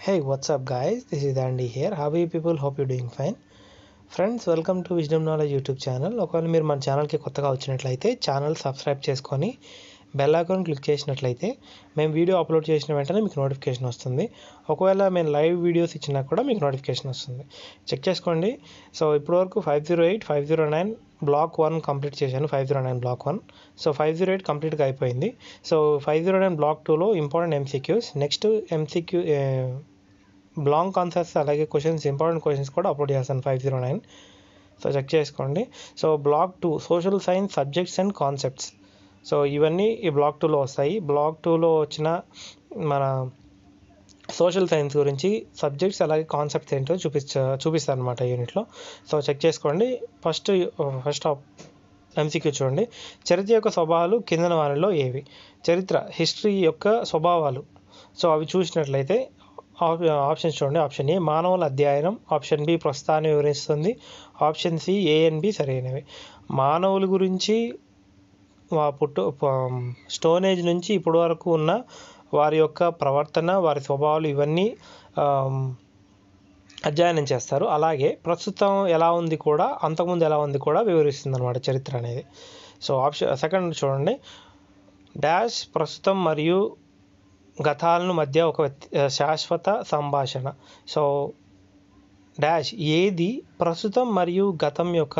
Hey, what's up, guys? This is Andy here. How are you people? Hope you're doing fine. Friends, welcome to wisdom knowledge YouTube channel. ఒకవేళ మీరు మన ఛానల్కి కొత్తగా వచ్చినట్లయితే channel subscribe చేసుకొని bell icon click చేసినట్లయితే మేము video upload చేసిన వెంటనే మీకు నోటిఫికేషన్ వస్తుంది. ఒకవేళ మేము లైవ్ వీడియోస్ ఇచ్చినా కూడా మీకు నోటిఫికేషన్ వస్తుంది. చెక్ చేసుకోండి. సో ఇప్పటివరకు 508, 509 బ్లాక్ 1 కంప్లీట్ చేశాను. 509 బ్లాక్ 1. సో 508 కంప్లీట్గా అయిపోయింది. సో 509 బ్లాక్ 2లో important MCQs, next MCQ long answers అలాగే క్వశ్చన్స్, ఇంపార్టెంట్ క్వశ్చన్స్ కూడా అప్లోడ్ చేస్తాను 509. సో చెక్ చేసుకోండి. So block 2 social science subjects and concepts. So ఇవన్నీ ఈ బ్లాక్ 2లో వస్తాయి. బ్లాక్ 2లో వచ్చిన మన సోషల్ సైన్స్ గురించి సబ్జెక్ట్స్ అలాగే కాన్సెప్ట్స్ ఏంటో చూపిస్తాను అనమాట యూనిట్లో. సో చెక్ చేసుకోండి. ఫస్ట్ ఎంసీక్యూ చూడండి. చరిత్ర యొక్క స్వభావాలు కిందన వారిలో ఏవి? చరిత్ర, హిస్టరీ యొక్క స్వభావాలు. సో అవి చూసినట్లయితే ఆప్షన్స్ చూడండి. ఆప్షన్ ఏ మానవుల అధ్యయనం, ఆప్షన్ బి ప్రస్తుతాన్ని వివరిస్తుంది, option C A and B సరైనవి. మానవుల గురించి స్టోన్ ఏజ్ నుంచి ఇప్పటి వరకు ఉన్న వారి యొక్క ప్రవర్తన, వారి స్వభావాలు ఇవన్నీ అధ్యయనం చేస్తారు. అలాగే ప్రస్తుతం ఎలా ఉంది కూడా, అంతకుముందు ఎలా ఉంది కూడా వివరిస్తుంది అనమాట చరిత్ర అనేది. సో ఆప్షన్ సెకండ్ చూడండి. డాష్ ప్రస్తుతం మరియు గతాలను మధ్య ఒక శాశ్వత సంభాషణ. సో డాష్ ఏది ప్రస్తుతం మరియు గతం యొక్క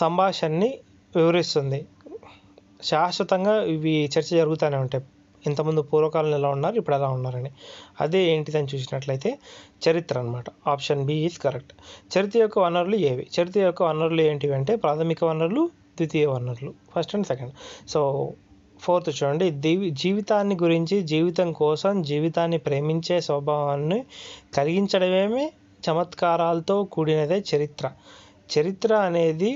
సంభాషణని వివరిస్తుంది. శాశ్వతంగా ఇవి చర్చ జరుగుతూనే ఉంటాయి. ఇంతకుముందు పూర్వకాలంలో ఎలా ఉన్నారు, ఇప్పుడు ఎలా ఉన్నారని. అదే ఏంటిదని చూసినట్లయితే చరిత్ర అనమాట. Option B is correct. చరిత్ర యొక్క వనరులు ఏవి? చరిత్ర యొక్క వనరులు ఏంటివి అంటే ప్రాథమిక వనరులు, ద్వితీయ వనరులు, first and second. So fourth చూడండి. జీవితాన్ని గురించి, జీవితం కోసం, జీవితాన్ని ప్రేమించే స్వభావాన్ని కలిగించడమేమే చమత్కారాలతో కూడినదే చరిత్ర. చరిత్ర అనేది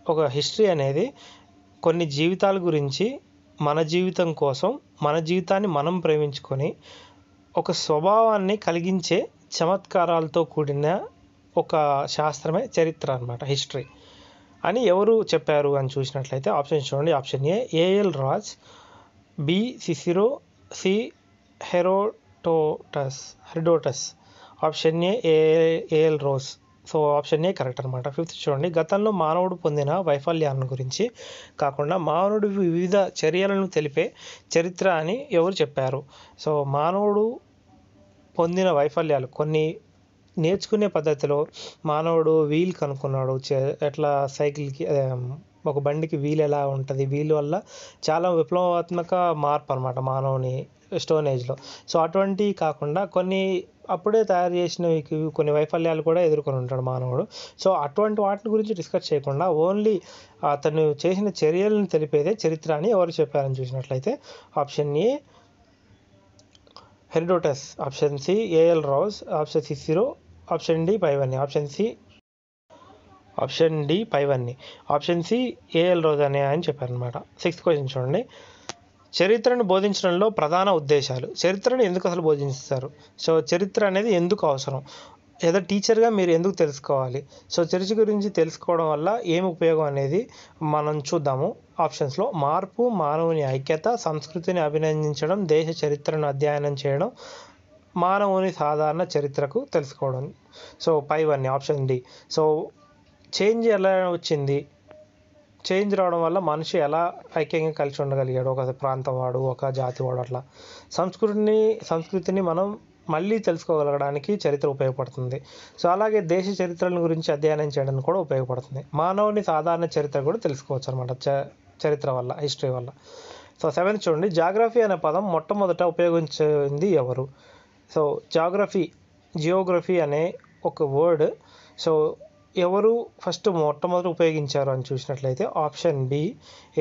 ఒక హిస్టరీ అనేది కొన్ని జీవితాల గురించి, మన జీవితం కోసం, మన జీవితాన్ని మనం ప్రేమించుకొని ఒక స్వభావాన్ని కలిగించే చమత్కారాలతో కూడిన ఒక శాస్త్రమే చరిత్ర అనమాట, హిస్టరీ అని ఎవరు చెప్పారు అని చూసినట్లయితే ఆప్షన్ చూడండి. Option A AL Rowse, B Cicero, C Herodotus, option A AL Rowse. So option A correct అనమాట. ఫిఫ్త్ చూడండి. గతంలో మానవుడు పొందిన వైఫల్యాలను గురించి కాకుండా మానవుడు వివిధ చర్యలను తెలిపే చరిత్ర అని ఎవరు చెప్పారు? సో మానవుడు పొందిన వైఫల్యాలు, కొన్ని నేర్చుకునే పద్ధతిలో మానవుడు వీల్ కనుక్కున్నాడు. ఎట్లా సైకిల్కి, ఒక బండికి వీల్ ఎలా ఉంటుంది, వీల్ వల్ల చాలా విప్లవాత్మక మార్పు అనమాట మానవుని స్టోన్ ఏజ్లో. సో అటువంటి కాకుండా కొన్ని అప్పుడే తయారు చేసినవి, కొన్ని వైఫల్యాలు కూడా ఎదుర్కొని ఉంటాడు మానవుడు. సో అటువంటి వాటి గురించి డిస్కస్ చేయకుండా ఓన్లీ అతను చేసిన చర్యలను తెలిపేదే చరిత్ర అని ఎవరు చెప్పారని చూసినట్లయితే option A Herodotus, option C AL Rowse, option C Cicero, option D పైవన్నీ, ఆప్షన్ డి పైవన్నీ, ఆప్షన్ సి ఏఎల్ రోజ్ అని చెప్పారనమాట. సిక్స్త్ క్వశ్చన్ చూడండి. చరిత్రను బోధించడంలో ప్రధాన ఉద్దేశాలు. చరిత్రను ఎందుకు అసలు బోధిస్తారు? సో చరిత్ర అనేది ఎందుకు అవసరం? ఏదో టీచర్గా మీరు ఎందుకు తెలుసుకోవాలి? సో చరిత్ర గురించి తెలుసుకోవడం వల్ల ఏం ఉపయోగం అనేది మనం చూద్దాము. ఆప్షన్స్లో మార్పు, మానవుని ఐక్యత, సంస్కృతిని అభినందించడం, దేశ చరిత్రను అధ్యయనం చేయడం, మానవుని సాధారణ చరిత్రకు తెలుసుకోవడం. సో పైవన్నీ, ఆప్షన్ డి. సో చేంజ్ ఎలా వచ్చింది? చేంజ్ రావడం వల్ల మనిషి ఎలా ఐక్యంగా కలిసి ఉండగలిగాడు, ఒక ప్రాంతం వాడు, ఒక జాతి వాడు, అట్లా సంస్కృతిని మనం మళ్ళీ తెలుసుకోగలగడానికి చరిత్ర ఉపయోగపడుతుంది. సో అలాగే దేశ చరిత్రల గురించి అధ్యయనం చేయడానికి కూడా ఉపయోగపడుతుంది. మానవుని సాధారణ చరిత్ర కూడా తెలుసుకోవచ్చు అనమాట చరిత్ర వల్ల, హిస్టరీ వల్ల. సో సెవెంత్ చూడండి. జాగ్రఫీ అనే పదం మొట్టమొదట ఉపయోగించింది ఎవరు? సో జియోగ్రఫీ అనే ఒక వర్డ్ సో ఎవరు ఫస్ట్ మొట్టమొదటి ఉపయోగించారు అని చూసినట్లయితే ఆప్షన్ బి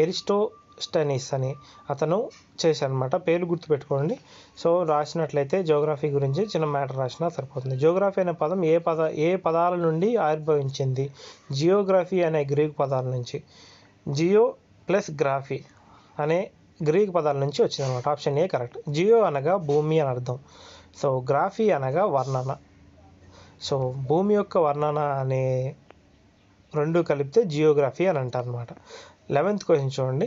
ఎరిస్టోస్టెనిస్ అని అతను చేశారనమాట. పేరు గుర్తుపెట్టుకోండి. సో రాసినట్లయితే జియోగ్రఫీ గురించి చిన్న మ్యాటర్ రాసినా సరిపోతుంది. జియోగ్రఫీ అనే పదం ఏ పదాల నుండి ఆవిర్భవించింది? జియోగ్రఫీ అనే గ్రీకు పదాల నుంచి, జియో ప్లస్ గ్రాఫీ అనే గ్రీకు పదాల నుంచి వచ్చిందనమాట. Option A correct. జియో అనగా భూమి అని అర్థం. సో గ్రాఫీ అనగా వర్ణన. సో భూమి యొక్క వర్ణన అనే రెండు కలిపితే జియోగ్రఫీ అని అంటారనమాట. 11th క్వశ్చన్ చూడండి.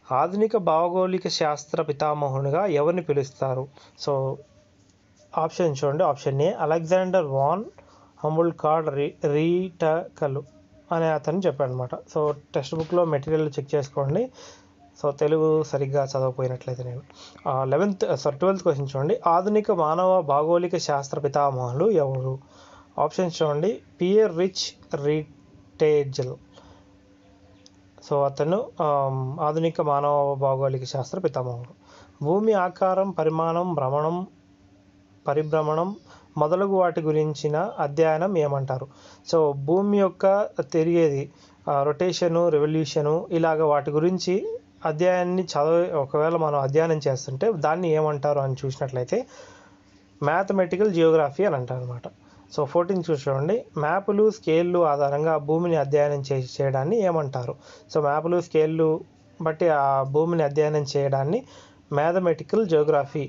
ఆధునిక భౌగోళిక శాస్త్ర పితామహునిగా ఎవరిని పిలుస్తారు? సో ఆప్షన్ చూడండి. Option A Alexander von Humboldt కార్డ్ రీటకలు అనే అతను చెప్పాడు అనమాట. సో టెక్స్ట్ బుక్లో మెటీరియల్ చెక్ చేసుకోండి. సో తెలుగు సరిగ్గా చదవకపోయినట్లయితే నేను 12th క్వశ్చన్ చూడండి. ఆధునిక మానవ భౌగోళిక శాస్త్ర పితామహులు ఎవరు? ఆప్షన్స్ చూడండి. Pear rich రీటేజల్. సో అతను ఆధునిక మానవ భౌగోళిక శాస్త్ర పితామహుడు. భూమి ఆకారం, పరిమాణం, పరిభ్రమణం మొదలగు వాటి గురించిన అధ్యయనం ఏమంటారు? సో భూమి యొక్క తిరిగేది, రొటేషను, రెవల్యూషను, ఇలాగ వాటి గురించి అధ్యయనాన్ని ఒకవేళ మనం అధ్యయనం చేస్తుంటే దాన్ని ఏమంటారు అని చూసినట్లయితే మ్యాథమెటికల్ జియోగ్రఫీ అని అంటారు అనమాట. సో 14 చూడండి. మ్యాపులు, స్కేళ్ళు ఆధారంగా భూమిని అధ్యయనం చేయడాన్ని ఏమంటారు? సో మ్యాపులు, స్కేళ్ళు బట్టి ఆ భూమిని అధ్యయనం చేయడాన్ని మ్యాథమెటికల్ జియోగ్రఫీ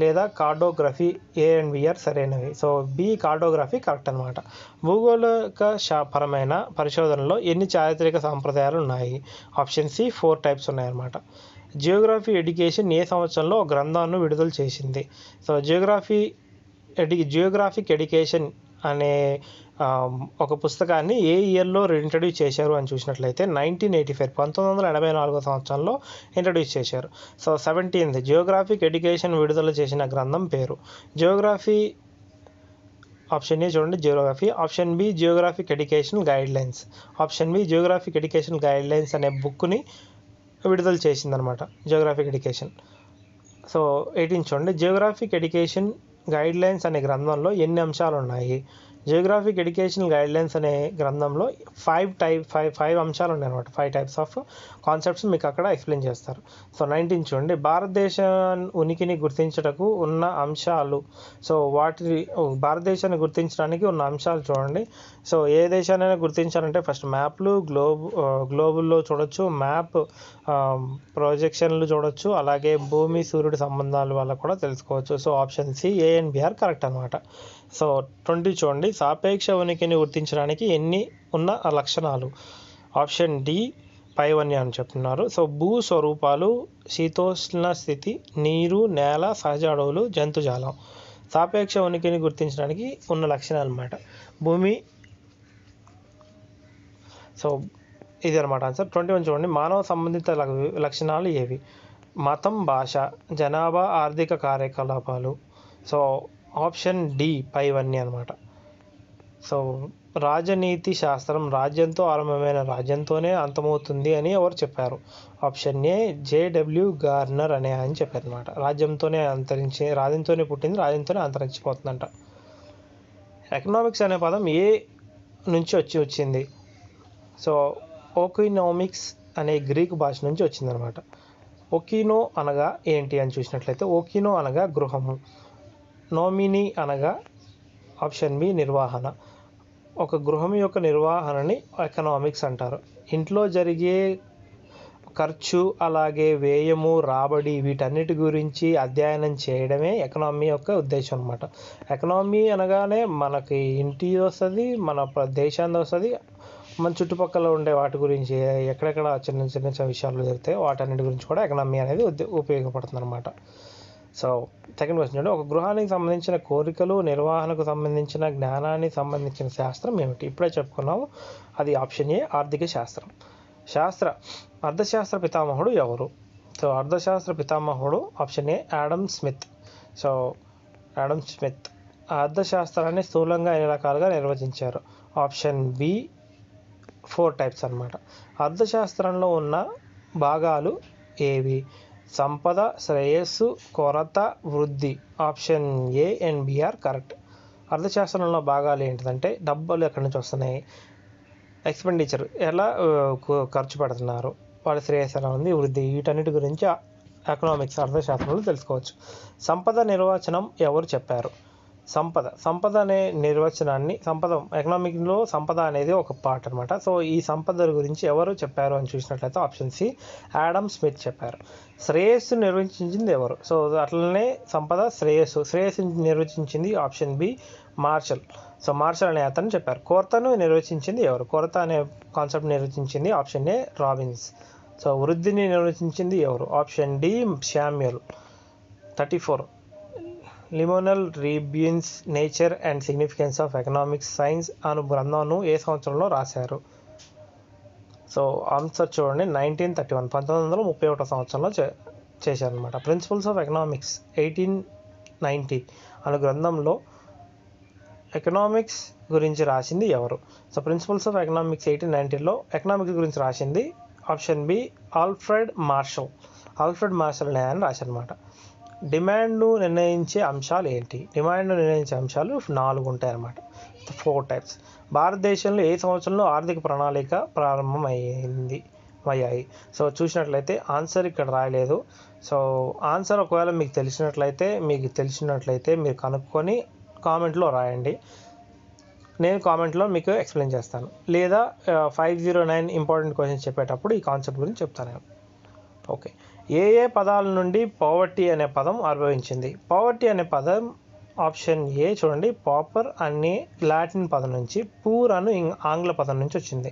లేదా cartography. A and B are సరైనవి. సో బి కార్టోగ్రఫీ కరెక్ట్ అనమాట. భూగోళిక పరమైన పరిశోధనలో ఎన్ని చారిత్రక సాంప్రదాయాలు ఉన్నాయి? ఆప్షన్ సి 4 టైప్స్ ఉన్నాయన్నమాట. జియోగ్రఫీ ఎడ్యుకేషన్ ఏ సంవత్సరంలో ఒక గ్రంథాన్ని విడుదల చేసింది? సో జియోగ్రాఫిక్ ఎడ్యుకేషన్ అనే ఒక పుస్తకాన్ని ఏ ఇయర్లో ఇంట్రడ్యూస్ చేశారు అని చూసినట్లయితే 1985 1984 సంవత్సరంలో ఇంట్రడ్యూస్ చేశారు. సో 17th జియోగ్రాఫిక్ ఎడ్యుకేషన్ విడుదల చేసిన గ్రంథం పేరు? జియోగ్రఫీ. ఆప్షన్ ఏ చూడండి geography. Option B geographic education guidelines. Option B geographic education guidelines అనే బుక్ని విడుదల చేసిందనమాట జియోగ్రాఫిక్ ఎడ్యుకేషన్. సో 18 చూడండి. జియోగ్రాఫిక్ ఎడ్యుకేషన్ గైడ్లైన్స్ అనే గ్రంథంలో ఎన్ని అంశాలు ఉన్నాయి? జియోగ్రాఫిక్ ఎడ్యుకేషన్ గైడ్లైన్స్ అనే గ్రంథంలో 5 అంశాలు ఉన్నాయి అనమాట. 5 టైప్స్ ఆఫ్ కాన్సెప్ట్స్ మీకు అక్కడ ఎక్స్ప్లెయిన్ చేస్తారు. సో 19 చూడండి. భారతదేశ ఉనికిని గుర్తించటకు ఉన్న అంశాలు. సో భారతదేశాన్ని గుర్తించడానికి ఉన్న అంశాలు చూడండి. సో ఏ దేశాన్నైనా గుర్తించాలంటే ఫస్ట్ మ్యాప్లు, గ్లోబుల్లో చూడొచ్చు, మ్యాప్ ప్రొజెక్షన్లు చూడొచ్చు, అలాగే భూమి సూర్యుడి సంబంధాల వల్ల కూడా తెలుసుకోవచ్చు. So option C A and B are correct అనమాట. సో 20 చూడండి. సాపేక్ష ఉనికిని గుర్తించడానికి ఎన్ని ఉన్న లక్షణాలు? ఆప్షన్ డి పైవన్నీ అని చెప్తున్నారు. సో భూ స్వరూపాలు, శీతోష్ణ స్థితి, నీరు, నేల, సహజ అడవులు, జంతుజాలం. సాపేక్ష ఉనికిని గుర్తించడానికి ఉన్న లక్షణాలు అన్నమాట. భూమి. సో ఇది అనమాట ఆన్సర్. 21 చూడండి. మానవ సంబంధిత లక్షణాలు ఏవి? మతం, భాష, జనాభా, ఆర్థిక కార్యకలాపాలు. సో ఆప్షన్ డి పైవన్నీ అనమాట. సో రాజనీతి శాస్త్రం రాజ్యంతో ఆరంభమైన రాజ్యంతోనే అంతమవుతుంది అని ఎవరు చెప్పారు? ఆప్షన్ ఏ జేడబ్ల్యూ గార్నర్ అనే ఆయన చెప్పారు అనమాట. రాజ్యంతోనే పుట్టింది, రాజ్యంతోనే అంతరించిపోతుందంట. ఎకనామిక్స్ అనే పదం ఏ నుంచి వచ్చింది? సో ఓకినోమిక్స్ అనే గ్రీకు భాష నుంచి వచ్చిందనమాట. ఓకినో అనగా ఏంటి అని చూసినట్లయితే ఓకినో అనగా గృహము, నోమినీ అనగా ఆప్షన్ బి నిర్వహణ. ఒక గృహం యొక్క నిర్వహణని ఎకనామిక్స్ అంటారు. ఇంట్లో జరిగే ఖర్చు, అలాగే వ్యయము, రాబడి, వీటన్నిటి గురించి అధ్యయనం చేయడమే ఎకనామీ యొక్క ఉద్దేశం అనమాట. ఎకనామీ అనగానే మనకి ఇంటి వస్తుంది, మన దేశాన్ని వస్తుంది, మన చుట్టుపక్కల ఉండే వాటి గురించి ఎక్కడెక్కడ చిన్న చిన్న విషయాలు జరుగుతాయి వాటన్నిటి గురించి కూడా ఎకనామీ అనేది ఉపయోగపడుతుంది అనమాట. సో సెకండ్ క్వశ్చన్ చూడండి. ఒక గృహానికి సంబంధించిన కోరికలు, నిర్వహణకు సంబంధించిన జ్ఞానానికి సంబంధించిన శాస్త్రం ఏమిటి? ఇప్పుడే చెప్పుకున్నాము, అది ఆప్షన్ ఏ ఆర్థిక శాస్త్రం. అర్థశాస్త్ర పితామహుడు ఎవరు? సో అర్థశాస్త్ర పితామహుడు option A Adam Smith. So Adam Smith అర్థశాస్త్రాన్ని స్థూలంగా ఎన్ని రకాలుగా నిర్వచించారు? ఆప్షన్ బి 4 టైప్స్ అనమాట. అర్థశాస్త్రంలో ఉన్న భాగాలు ఏవి? సంపద, శ్రేయస్సు, కొరత, వృద్ధి. Option A and B are correct. అర్థశాస్త్రంలో భాగాలు ఏంటిదంటే డబ్బులు ఎక్కడి నుంచి వస్తున్నాయి, ఎక్స్పెండిచర్ ఎలా ఖర్చు పెడుతున్నారు, వాళ్ళ శ్రేయస్సు ఎలా ఉంది, వృద్ధి, వీటన్నిటి గురించి ఎకనామిక్స్ అర్థశాస్త్రంలో తెలుసుకోవచ్చు. సంపద నిర్వచనం ఎవరు చెప్పారు? సంపద అనే నిర్వచనాన్ని ఎకనామిక్లో సంపద అనేది ఒక పార్ట్ అనమాట. సో ఈ సంపద గురించి ఎవరు చెప్పారు అని చూసినట్లయితే ఆప్షన్ సి ఆడమ్ స్మిత్ చెప్పారు. శ్రేయస్సు నిర్వచించింది ఎవరు? సో అట్లనే సంపద, శ్రేయస్సు నిర్వచించింది option B Marshall. So Marshall అనే అతను చెప్పారు. కొరతను నిర్వచించింది ఎవరు? కొరత అనే కాన్సెప్ట్ నిర్వచించింది ఆప్షన్ ఏ రాబిన్స్. సో వృద్ధిని నిర్వచించింది ఎవరు? Option D Samuel. 34 Lionel Robbins nature and significance of economic science అను గ్రంథంను ఏ సంవత్సరంలో రాశారు? సో ఆన్సర్ చూడండి, 1931 1931 సంవత్సరంలో చేశారనమాట. ప్రిన్సిపల్స్ ఆఫ్ ఎకనామిక్స్ 1890 అను గ్రంథంలో ఎకనామిక్స్ గురించి రాసింది ఎవరు? సో ప్రిన్సిపల్స్ ఆఫ్ ఎకనామిక్స్ 1890లో ఎకనామిక్స్ గురించి రాసింది option B Alfred Marshall. Alfred Marshall అని రాశారనమాట. డిమాండ్ను నిర్ణయించే అంశాలు ఏంటి? డిమాండ్ను నిర్ణయించే అంశాలు 4 ఉంటాయి అన్నమాట, 4 టైప్స్. భారతదేశంలో ఏ సంవత్సరంలో ఆర్థిక ప్రణాళిక ప్రారంభమయ్యాయి? సో చూసినట్లయితే ఆన్సర్ ఇక్కడ రాయలేదు. సో ఆన్సర్ ఒకవేళ మీకు తెలిసినట్లయితే మీరు కనుక్కొని కామెంట్లో రాయండి, నేను కామెంట్లో మీకు ఎక్స్ప్లెయిన్ చేస్తాను. లేదా 509 ఇంపార్టెంట్ క్వశ్చన్స్ చెప్పేటప్పుడు ఈ కాన్సెప్ట్ గురించి చెప్తాను. ఓకే, ఏ పదాల నుండి పావర్టీ అనే పదం ఆవిర్భవించింది? పావర్టీ అనే పదం ఆప్షన్ ఏ చూడండి, పాపర్ అనే లాటిన్ పదం నుంచి, పూర్ అను ఆంగ్ల పదం నుంచి వచ్చింది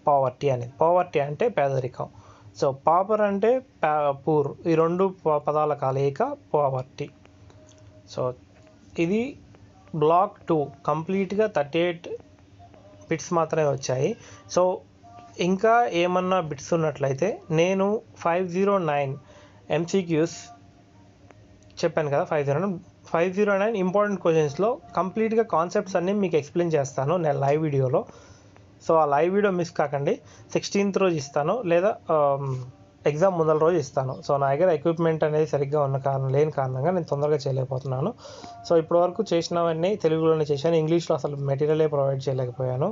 పావర్టీ అనేది. పావర్టీ అంటే పేదరికం. సో పాపర్ అంటే పూర్, ఈ 2 పదాల కలయిక పావర్టీ. సో ఇది బ్లాక్ 2 కంప్లీట్గా 38 బిట్స్ మాత్రమే వచ్చాయి. సో ఇంకా ఏమన్నా బిట్స్ ఉన్నట్లయితే నేను 509 MCQs చెప్పాను కదా, 509 ఇంపార్టెంట్ క్వశ్చన్స్లో కంప్లీట్గా కాన్సెప్ట్స్ అన్నీ మీకు ఎక్స్ప్లెయిన్ చేస్తాను నేను లైవ్ వీడియోలో. సో ఆ లైవ్ వీడియో మిస్ కాకండి. 16th రోజు ఇస్తాను, లేదా ఎగ్జామ్ ముందల రోజు ఇస్తాను. సో నా దగ్గర ఎక్విప్మెంట్ అనేది సరిగ్గా లేని కారణంగా నేను తొందరగా చేయలేకపోతున్నాను. సో ఇప్పటివరకు చేసినవన్నీ తెలుగులోనే చేశాను, ఇంగ్లీష్లో అసలు మెటీరియలే ప్రొవైడ్ చేయలేకపోయాను.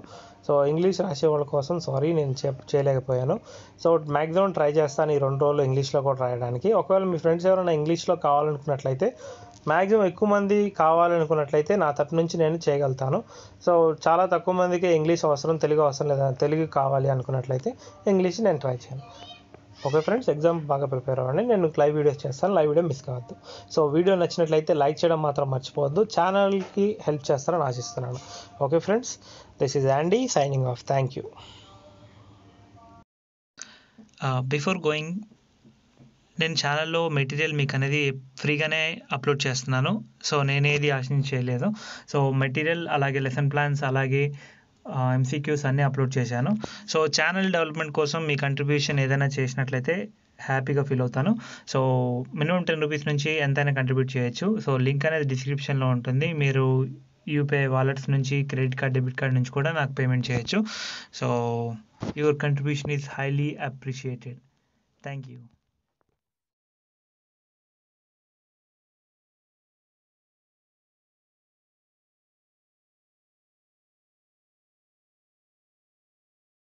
సో ఇంగ్లీష్ రాసే వాళ్ళ కోసం సారీ, నేను చేయలేకపోయాను. సో మ్యాక్సిమం ట్రై చేస్తాను ఈ 2 రోజులు ఇంగ్లీష్లో కూడా రాయడానికి. ఒకవేళ మీ ఫ్రెండ్స్ ఎవరైనా ఇంగ్లీష్లో కావాలనుకున్నట్లయితే, మ్యాక్సిమం ఎక్కువ మంది కావాలనుకున్నట్లయితే నా తరపు నుంచి నేను చేయగలుగుతాను. సో చాలా తక్కువ మందికి ఇంగ్లీష్ అవసరం, తెలుగు అవసరం లేదా తెలుగు కావాలి అనుకున్నట్లయితే ఇంగ్లీష్ నేను ట్రై చేయను. ఓకే ఫ్రెండ్స్, ఎగ్జామ్ బాగా ప్రిపేర్ అవ్వండి. నేను లైవ్ వీడియోస్ చేస్తాను, లైవ్ వీడియో మిస్ కావద్దు. సో వీడియో నచ్చినట్లయితే లైక్ చేయడం మాత్రం మర్చిపోవద్దు. ఛానల్కి హెల్ప్ చేస్తారని ఆశిస్తున్నాను. Okay friends, this is యాండీ signing off. Thank you. Before going, నేను ఛానల్లో మెటీరియల్ మీకు అనేది ఫ్రీగానే అప్లోడ్ చేస్తున్నాను. సో నేనేది ఆశించలేదు. సో మెటీరియల్ అలాగే లెసన్ ప్లాన్స్ అలాగే MCQs అన్నీ అప్లోడ్ చేశాను. సో ఛానల్ డెవలప్మెంట్ కోసం మీ కంట్రిబ్యూషన్ ఏదైనా చేసినట్లయితే హ్యాపీగా ఫీల్ అవుతాను. సో మినిమం 10 రూపీస్ నుంచి ఎంతైనా కంట్రిబ్యూట్ చేయొచ్చు. సో లింక్ అనేది డిస్క్రిప్షన్లో ఉంటుంది. మీరు యూపీఐ వాలెట్స్ నుంచి, క్రెడిట్ కార్డ్, డెబిట్ కార్డ్ నుంచి కూడా నాకు పేమెంట్ చేయొచ్చు. So your contribution is highly appreciated. Thank you.